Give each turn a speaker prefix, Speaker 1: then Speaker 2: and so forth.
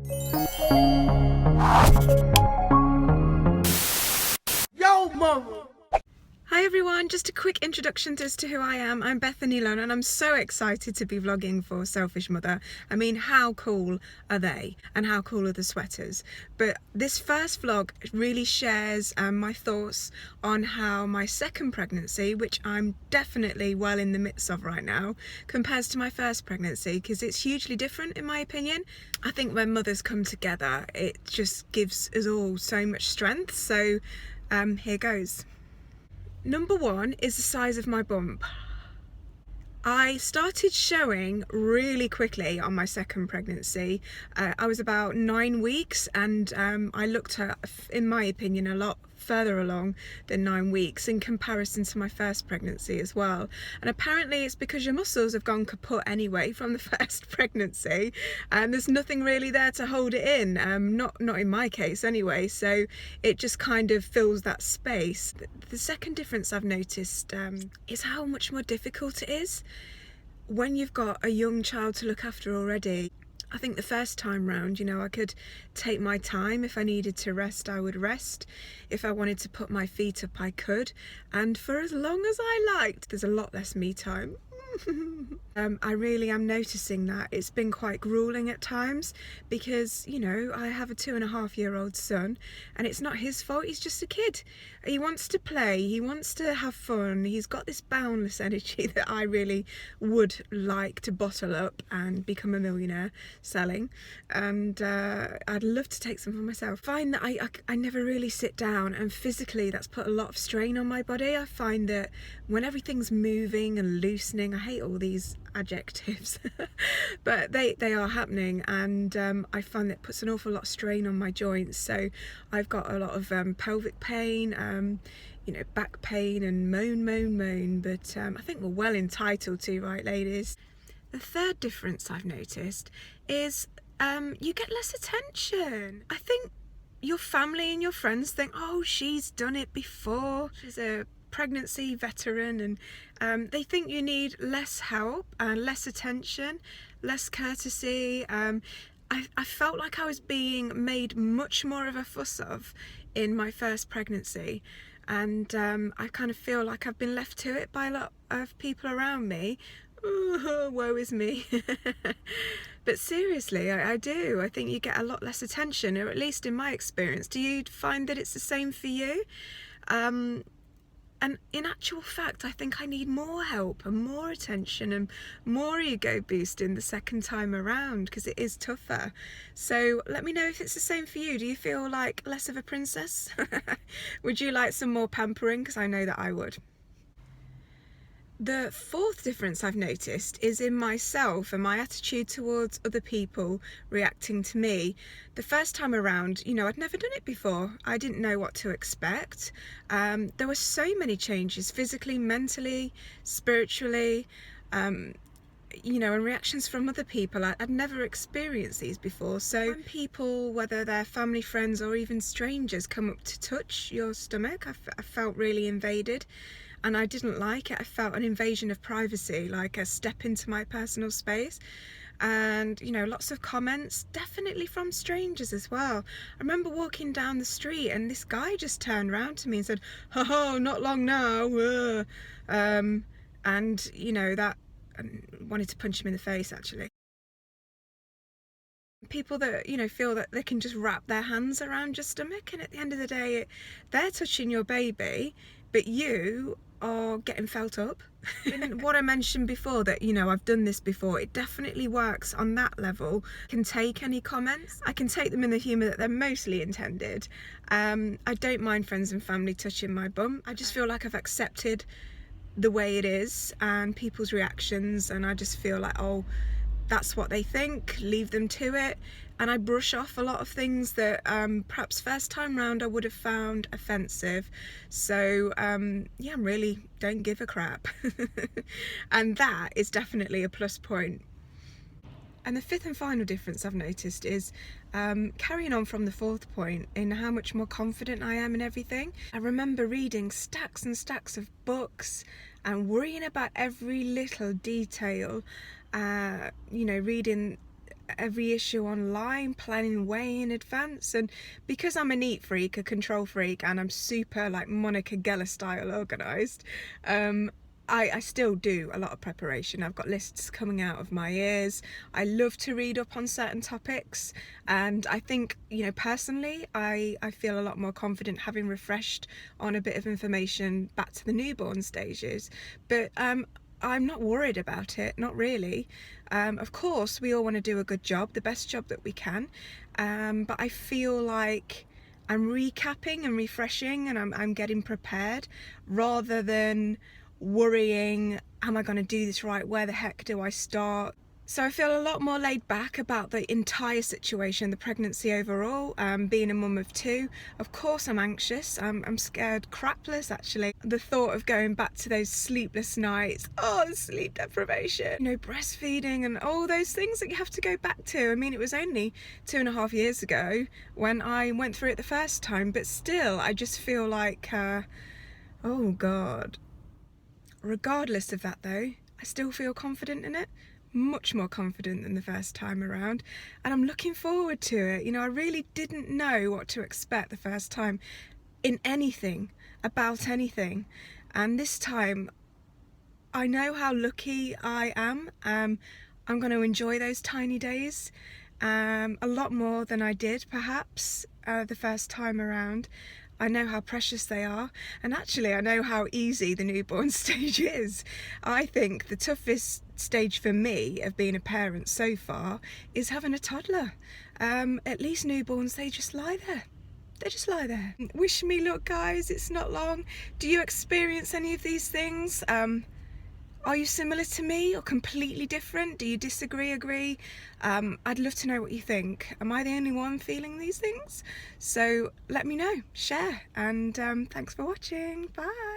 Speaker 1: Yo, mama!
Speaker 2: Hi everyone, just a quick introduction as to who I am. I'm Bethanie Lunn and I'm so excited to be vlogging for Selfish Mother. I mean, how cool are they? And how cool are the sweaters? But this first vlog really shares my thoughts on how my second pregnancy, which I'm definitely well in the midst of right now, compares to my first pregnancy, because it's hugely different in my opinion. I think when mothers come together, it just gives us all so much strength. So here goes. Number one is the size of my bump. I started showing really quickly on my second pregnancy. I was about 9 weeks and I looked at, in my opinion, a lot further along than 9 weeks in comparison to my first pregnancy as well. And apparently it's because your muscles have gone kaput anyway from the first pregnancy and there's nothing really there to hold it in, not in my case anyway, so it just kind of fills that space. The second difference I've noticed is how much more difficult it is when you've got a young child to look after already. I think the first time round, you know, I could take my time. If I needed to rest, I would rest. If I wanted to put my feet up, I could. And for as long as I liked, there's a lot less me time. I really am noticing that it's been quite grueling at times because, you know, I have a 2.5-year-old son and it's not his fault. He's just a kid. He wants to play, he wants to have fun, he's got this boundless energy that I really would like to bottle up and become a millionaire selling, and I'd love to take some for myself. I find that I never really sit down, and physically that's put a lot of strain on my body. I find that when everything's moving and loosening, I hate all these adjectives but they are happening, and I find that puts an awful lot of strain on my joints. So I've got a lot of pelvic pain, you know, back pain and moan, but I think we're well entitled to, right ladies? The third difference I've noticed is you get less attention. I think your family and your friends think, oh, she's done it before, she's a pregnancy veteran, and they think you need less help and less attention, less courtesy. I felt like I was being made much more of a fuss of in my first pregnancy, and I kind of feel like I've been left to it by a lot of people around me. Ooh, woe is me. But seriously, I do. I think you get a lot less attention, or at least in my experience. Do you find that it's the same for you? And in actual fact, I think I need more help and more attention and more ego boosting the second time around, because it is tougher. So let me know if it's the same for you. Do you feel like less of a princess? Would you like some more pampering? Because I know that I would. The fourth difference I've noticed is in myself and my attitude towards other people reacting to me. The first time around, you know, I'd never done it before. I didn't know what to expect. There were so many changes, physically, mentally, spiritually, you know, and reactions from other people. I'd never experienced these before. So when people, whether they're family, friends, or even strangers, come up to touch your stomach, I felt really invaded. And I didn't like it. I felt an invasion of privacy, like a step into my personal space. And, you know, lots of comments, definitely from strangers as well. I remember walking down the street and this guy just turned around to me and said, "Oh, not long now." And, you know, that I wanted to punch him in the face, actually. People that, you know, feel that they can just wrap their hands around your stomach, and at the end of the day, they're touching your baby, but you are getting felt up. And what I mentioned before, that, you know, I've done this before, it definitely works on that level. I can take any comments, I can take them in the humour that they're mostly intended. I don't mind friends and family touching my bum. I just feel like I've accepted the way it is and people's reactions, and I just feel like, oh, that's what they think, leave them to it. And I brush off a lot of things that perhaps first time round I would have found offensive. So yeah, I really don't give a crap. And that is definitely a plus point. And the fifth and final difference I've noticed is carrying on from the fourth point, in how much more confident I am in everything. I remember reading stacks and stacks of books and worrying about every little detail, you know, reading every issue online, planning way in advance. And because I'm a neat freak, a control freak, and I'm super like Monica Geller style organised, I still do a lot of preparation. I've got lists coming out of my ears. I love to read up on certain topics, and I think, you know, personally, I feel a lot more confident having refreshed on a bit of information back to the newborn stages. But I'm not worried about it, not really. Of course, we all want to do a good job, the best job that we can, but I feel like I'm recapping and refreshing, and I'm getting prepared rather than worrying, am I going to do this right? Where the heck do I start? So I feel a lot more laid back about the entire situation, the pregnancy overall, being a mum of two. Of course I'm anxious, I'm scared crapless actually. The thought of going back to those sleepless nights, the sleep deprivation, you know, breastfeeding and all those things that you have to go back to. I mean, it was only 2.5 years ago when I went through it the first time, but still I just feel like, oh God. Regardless of that though, I still feel confident in it, much more confident than the first time around, and I'm looking forward to it. You know, I really didn't know what to expect the first time in anything, about anything, and this time I know how lucky I am. I'm going to enjoy those tiny days a lot more than I did perhaps the first time around. I know how precious they are, and actually I know how easy the newborn stage is. I think the toughest stage for me of being a parent so far is having a toddler. At least newborns, they just lie there. They just lie there. Wish me luck, guys, it's not long. Do you experience any of these things? Are you similar to me or completely different? Do you disagree, agree? I'd love to know what you think. Am I the only one feeling these things? So let me know, share, and thanks for watching. Bye.